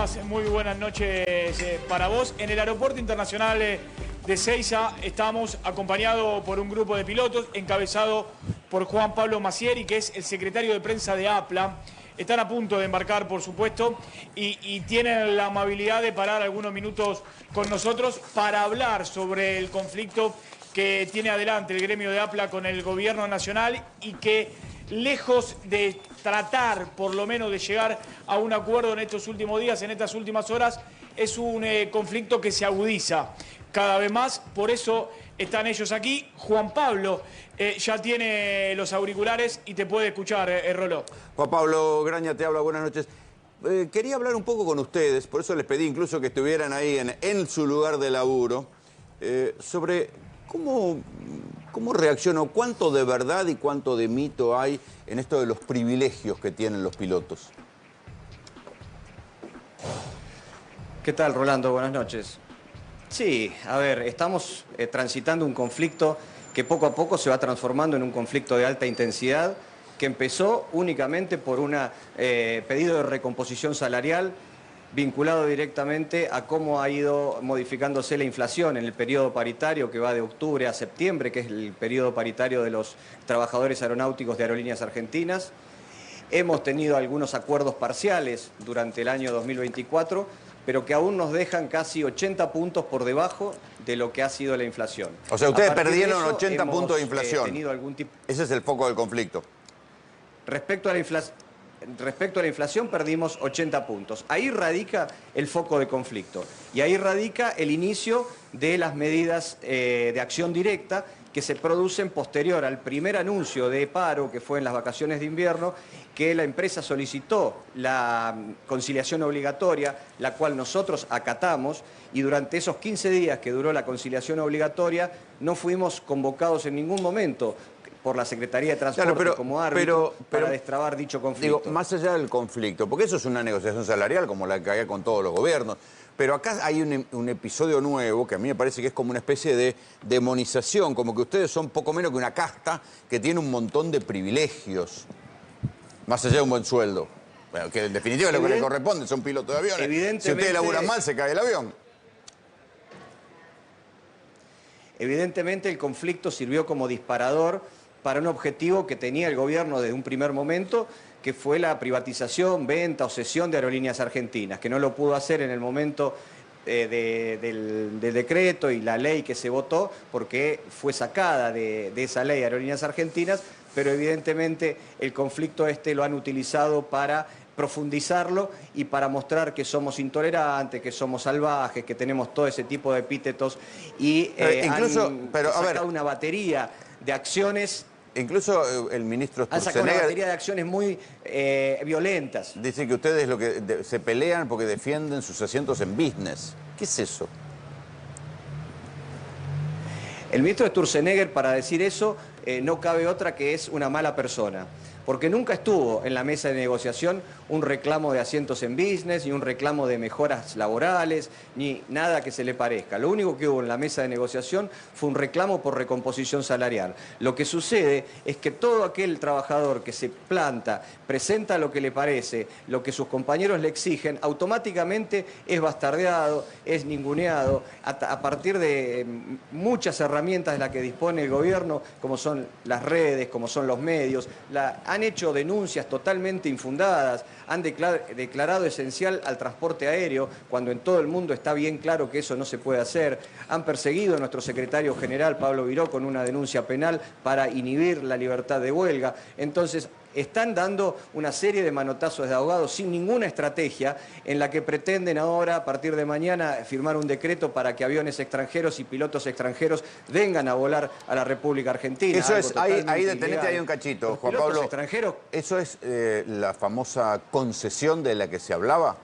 estás? Muy buenas noches para vos. En el Aeropuerto Internacional de Ezeiza estamos acompañados por un grupo de pilotos encabezado por Juan Pablo Massieri, que es el secretario de prensa de APLA. Están a punto de embarcar, por supuesto, y tienen la amabilidad de parar algunos minutos con nosotros para hablar sobre el conflicto que tiene adelante el gremio de APLA con el gobierno nacional y que, lejos de tratar, por lo menos, de llegar a un acuerdo en estos últimos días, en estas últimas horas, es un conflicto que se agudiza cada vez más. Por eso están ellos aquí. Juan Pablo ya tiene los auriculares y te puede escuchar, Roló. Juan Pablo Graña te habla, buenas noches. Quería hablar un poco con ustedes, por eso les pedí incluso que estuvieran ahí en su lugar de laburo, sobre cómo reaccionó, cuánto de verdad y cuánto de mito hay en esto de los privilegios que tienen los pilotos. ¿Qué tal, Rolando? Buenas noches. Sí, a ver, estamos transitando un conflicto que poco a poco se va transformando en un conflicto de alta intensidad, que empezó únicamente por un pedido de recomposición salarial vinculado directamente a cómo ha ido modificándose la inflación en el periodo paritario que va de octubre a septiembre, que es el periodo paritario de los trabajadores aeronáuticos de Aerolíneas Argentinas. Hemos tenido algunos acuerdos parciales durante el año 2024, pero que aún nos dejan casi 80 puntos por debajo de lo que ha sido la inflación. O sea, ustedes perdieron 80 puntos de inflación. Tenido algún tipo... Ese es el foco del conflicto. Respecto a la inflación perdimos 80 puntos. Ahí radica el foco de conflicto y ahí radica el inicio de las medidas de acción directa que se producen posterior al primer anuncio de paro, que fue en las vacaciones de invierno, que la empresa solicitó la conciliación obligatoria, la cual nosotros acatamos, y durante esos 15 días que duró la conciliación obligatoria no fuimos convocados en ningún momento por la Secretaría de Transporte como árbitro para destrabar dicho conflicto. Digo, más allá del conflicto, porque eso es una negociación salarial como la que hay con todos los gobiernos, pero acá hay un episodio nuevo que a mí me parece que es como una especie de demonización, como que ustedes son poco menos que una casta que tiene un montón de privilegios, más allá de un buen sueldo. Bueno, que en definitiva es lo que le corresponde, son pilotos de aviones. Si ustedes laburan mal, se cae el avión. Evidentemente el conflicto sirvió como disparador para un objetivo que tenía el gobierno desde un primer momento, que fue la privatización, venta o cesión de Aerolíneas Argentinas, que no lo pudo hacer en el momento del decreto y la ley que se votó, porque fue sacada de esa ley Aerolíneas Argentinas, pero evidentemente el conflicto lo han utilizado para profundizarlo y para mostrar que somos intolerantes, que somos salvajes, que tenemos todo ese tipo de epítetos y han sacado una batería de acciones. Incluso el ministro Sturzenegger... Han sacado una batería de acciones muy violentas. Dice que ustedes se pelean porque defienden sus asientos en business. ¿Qué es eso? El ministro Sturzenegger, para decir eso, no cabe otra que es una mala persona, porque nunca estuvo en la mesa de negociación un reclamo de asientos en business, ni un reclamo de mejoras laborales, ni nada que se le parezca. Lo único que hubo en la mesa de negociación fue un reclamo por recomposición salarial. Lo que sucede es que todo aquel trabajador que se planta, presenta lo que le parece, lo que sus compañeros le exigen, automáticamente es bastardeado, es ninguneado, a partir de muchas herramientas de las que dispone el gobierno, como son las redes, como son los medios, han hecho denuncias totalmente infundadas, han declarado esencial al transporte aéreo, cuando en todo el mundo está bien claro que eso no se puede hacer, han perseguido a nuestro secretario general, Pablo Viró, con una denuncia penal para inhibir la libertad de huelga. Entonces, están dando una serie de manotazos de ahogados sin ninguna estrategia, en la que pretenden ahora, a partir de mañana, firmar un decreto para que aviones extranjeros y pilotos extranjeros vengan a volar a la República Argentina. Eso es, ahí detenete ahí un cachito, Juan Pablo. Extranjeros. ¿Eso es la famosa concesión de la que se hablaba?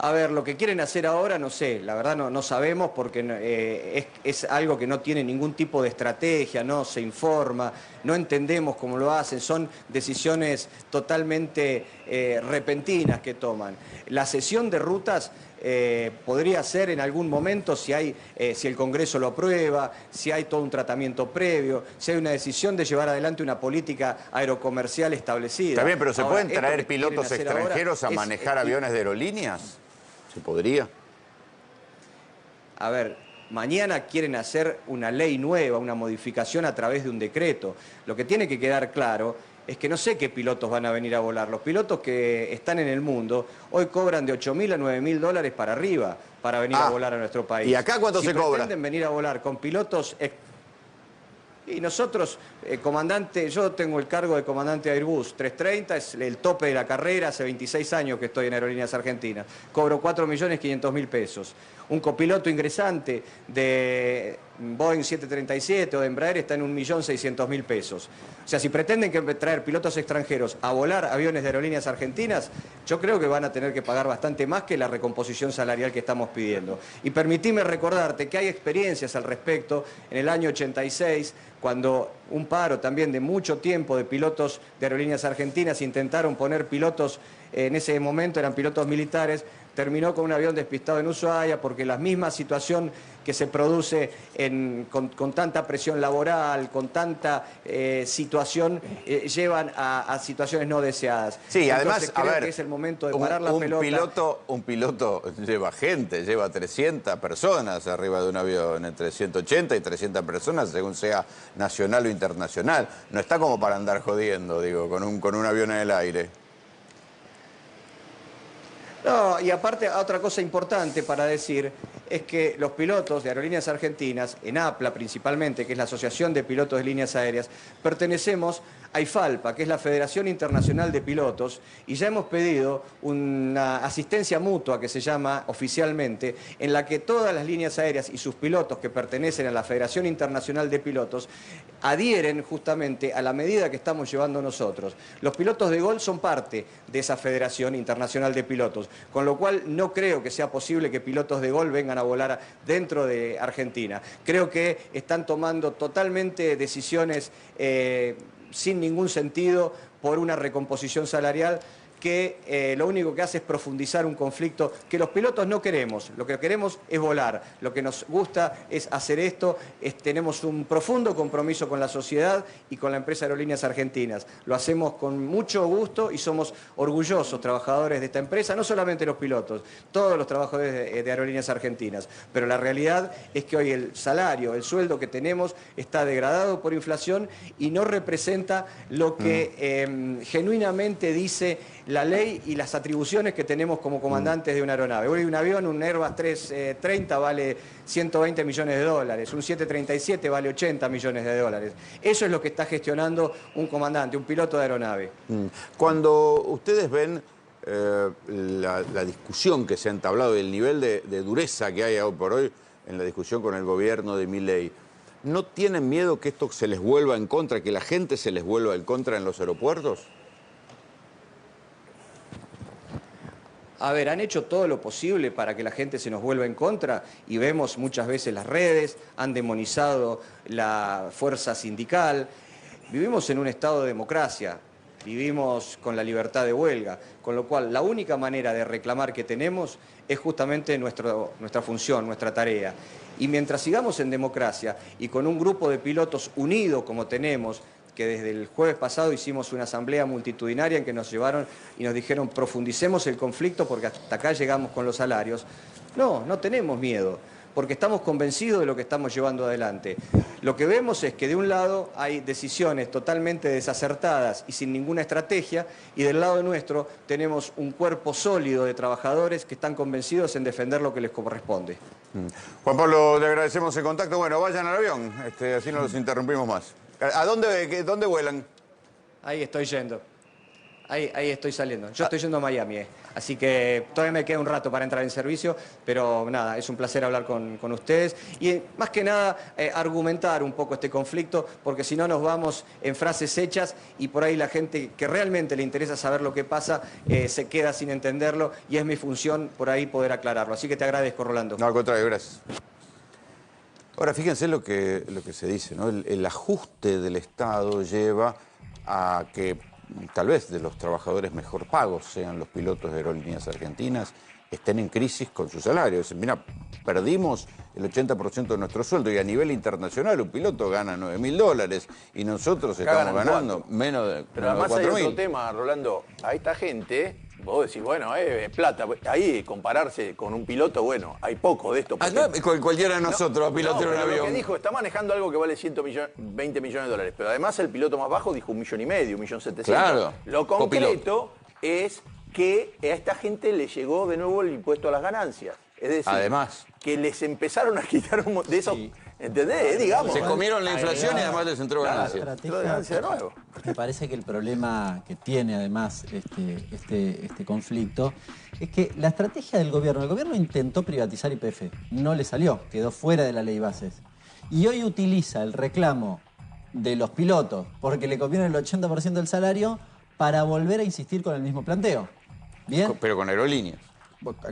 A ver, lo que quieren hacer ahora, no sé, la verdad no sabemos, porque es algo que no tiene ningún tipo de estrategia, no se informa, no entendemos cómo lo hacen, son decisiones totalmente repentinas que toman. La cesión de rutas podría ser en algún momento si el Congreso lo aprueba, si hay todo un tratamiento previo, si hay una decisión de llevar adelante una política aerocomercial establecida. Está bien, pero ¿se Ahora, pueden esto traer que pilotos quieren hacer extranjeros ahora a manejar aviones de aerolíneas? ¿Se podría? A ver, mañana quieren hacer una ley nueva, una modificación a través de un decreto. Lo que tiene que quedar claro es que no sé qué pilotos van a venir a volar. Los pilotos que están en el mundo hoy cobran de 8.000 a 9.000 dólares para arriba para venir a volar a nuestro país. ¿Y acá cuánto se cobra? Si pretenden venir a volar con pilotos... Y nosotros, comandante, yo tengo el cargo de comandante de Airbus 330, es el tope de la carrera, hace 26 años que estoy en Aerolíneas Argentinas. Cobro 4.500.000 pesos. Un copiloto ingresante de Boeing 737 o de Embraer está en 1.600.000 pesos. O sea, si pretenden traer pilotos extranjeros a volar aviones de Aerolíneas Argentinas, yo creo que van a tener que pagar bastante más que la recomposición salarial que estamos pidiendo. Y permitime recordarte que hay experiencias al respecto. En el año 86, cuando un paro también de mucho tiempo de pilotos de Aerolíneas Argentinas intentaron poner pilotos, en ese momento eran pilotos militares, terminó con un avión despistado en Ushuaia porque la misma situación que se produce con tanta presión laboral, con tanta situación, llevan a situaciones no deseadas. Sí, entonces, además, creo a ver, que es el momento de parar la pelota. Un piloto lleva gente, lleva 300 personas arriba de un avión, entre 180 y 300 personas, según sea nacional o internacional. No está como para andar jodiendo, digo, con un avión en el aire. No, y aparte, otra cosa importante para decir es que los pilotos de Aerolíneas Argentinas, en APLA principalmente, que es la Asociación de Pilotos de Líneas Aéreas, pertenecemos a IFALPA, que es la Federación Internacional de Pilotos, y ya hemos pedido una asistencia mutua, que se llama oficialmente, en la que todas las líneas aéreas y sus pilotos que pertenecen a la Federación Internacional de Pilotos adhieren justamente a la medida que estamos llevando nosotros. Los pilotos de Gol son parte de esa Federación Internacional de Pilotos, con lo cual no creo que sea posible que pilotos de Gol vengan a volar dentro de Argentina. Creo que están tomando totalmente decisiones sin ningún sentido por una recomposición salarial que lo único que hace es profundizar un conflicto que los pilotos no queremos. Lo que queremos es volar. Lo que nos gusta es hacer esto. Tenemos un profundo compromiso con la sociedad y con la empresa Aerolíneas Argentinas. Lo hacemos con mucho gusto y somos orgullosos trabajadores de esta empresa, no solamente los pilotos, todos los trabajadores de Aerolíneas Argentinas. Pero la realidad es que hoy el salario, el sueldo que tenemos está degradado por inflación y no representa lo que genuinamente dice la ley y las atribuciones que tenemos como comandantes de una aeronave. Hoy un avión, un Airbus 330 vale 120 millones de dólares, un 737 vale 80 millones de dólares. Eso es lo que está gestionando un comandante, un piloto de aeronave. Cuando ustedes ven la discusión que se ha entablado y el nivel de dureza que hay hoy por hoy en la discusión con el gobierno de Milei, ¿no tienen miedo que esto se les vuelva en contra, que la gente se les vuelva en contra en los aeropuertos? A ver, han hecho todo lo posible para que la gente se nos vuelva en contra y vemos muchas veces las redes, han demonizado la fuerza sindical. Vivimos en un estado de democracia, vivimos con la libertad de huelga, con lo cual la única manera de reclamar que tenemos es justamente nuestra función, nuestra tarea. Y mientras sigamos en democracia y con un grupo de pilotos unido como tenemos, que desde el jueves pasado hicimos una asamblea multitudinaria en que nos llevaron y nos dijeron profundicemos el conflicto porque hasta acá llegamos con los salarios. No tenemos miedo, porque estamos convencidos de lo que estamos llevando adelante. Lo que vemos es que de un lado hay decisiones totalmente desacertadas y sin ninguna estrategia, y del lado nuestro tenemos un cuerpo sólido de trabajadores que están convencidos en defender lo que les corresponde. Juan Pablo, le agradecemos el contacto. Bueno, vayan al avión, así no los interrumpimos más. ¿A dónde vuelan? Ahí estoy yendo. Ahí estoy saliendo. Yo estoy yendo a Miami, así que todavía me queda un rato para entrar en servicio, pero nada, es un placer hablar con ustedes y más que nada argumentar un poco este conflicto, porque si no nos vamos en frases hechas y por ahí la gente que realmente le interesa saber lo que pasa se queda sin entenderlo y es mi función por ahí poder aclararlo. Así que te agradezco, Rolando. No, al contrario, gracias. Ahora, fíjense lo que se dice, ¿no? El ajuste del Estado lleva a que tal vez de los trabajadores mejor pagos sean los pilotos de aerolíneas argentinas, estén en crisis con sus salarios. Mira, perdimos el 80% de nuestro sueldo y a nivel internacional un piloto gana $9.000 y nosotros estamos ganando menos de Pero además hay 4.000. otro tema, Rolando. A esta gente, vos decís, bueno, plata. Ahí compararse con un piloto, bueno, hay poco de esto. Cualquiera de nosotros va a pilotear un pero avión. Lo que dijo, está manejando algo que vale 20 millones de dólares. Pero además el piloto más bajo dijo 1,5 millones, 1.700.000. Claro. Lo concreto es que a esta gente le llegó de nuevo el impuesto a las ganancias. Es decir, además, que les empezaron a quitar de esos, Sí. ¿entendés? Digamos. se comieron la inflación y además les entró ganancias. Ganancia de nuevo. Me parece que el problema que tiene además este conflicto es que la estrategia del gobierno, el gobierno intentó privatizar YPF, no le salió, quedó fuera de la ley bases. Y hoy utiliza el reclamo de los pilotos porque le conviene el 80% del salario para volver a insistir con el mismo planteo. ¿Bien? Pero con aerolíneas.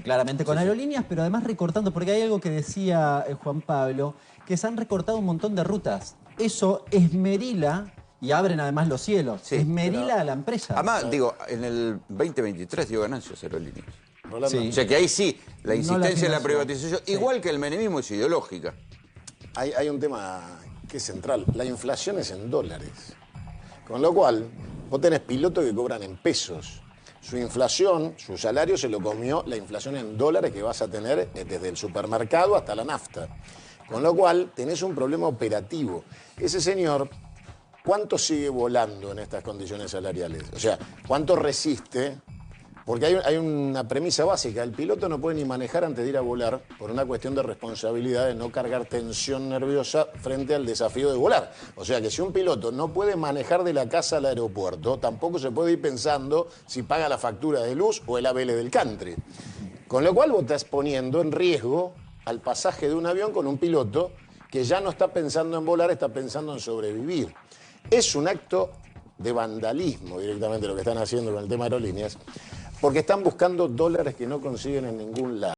Claramente con aerolíneas, pero además recortando, porque hay algo que decía Juan Pablo, que se han recortado un montón de rutas. Eso esmerila, y abren además los cielos, Sí, esmerila a la empresa. Además, digo, en el 2023 dio ganancias aerolíneas. Rolando. Sí. O sea que ahí sí, la insistencia en la financió. privatización, igual que el menemismo, es ideológica. Hay un tema que es central. La inflación es en dólares. Con lo cual, vos tenés pilotos que cobran en pesos. Su inflación, su salario se lo comió la inflación en dólares que vas a tener desde el supermercado hasta la nafta. Con lo cual, tenés un problema operativo. Ese señor, ¿cuánto sigue volando en estas condiciones salariales? O sea, ¿cuánto resiste? Porque hay una premisa básica. El piloto no puede ni manejar antes de ir a volar por una cuestión de responsabilidad de no cargar tensión nerviosa frente al desafío de volar. O sea que si un piloto no puede manejar de la casa al aeropuerto, tampoco se puede ir pensando si paga la factura de luz o el ABL del country. Con lo cual vos estás poniendo en riesgo al pasaje de un avión con un piloto que ya no está pensando en volar, está pensando en sobrevivir. Es un acto de vandalismo directamente lo que están haciendo con el tema aerolíneas, porque están buscando dólares que no consiguen en ningún lado.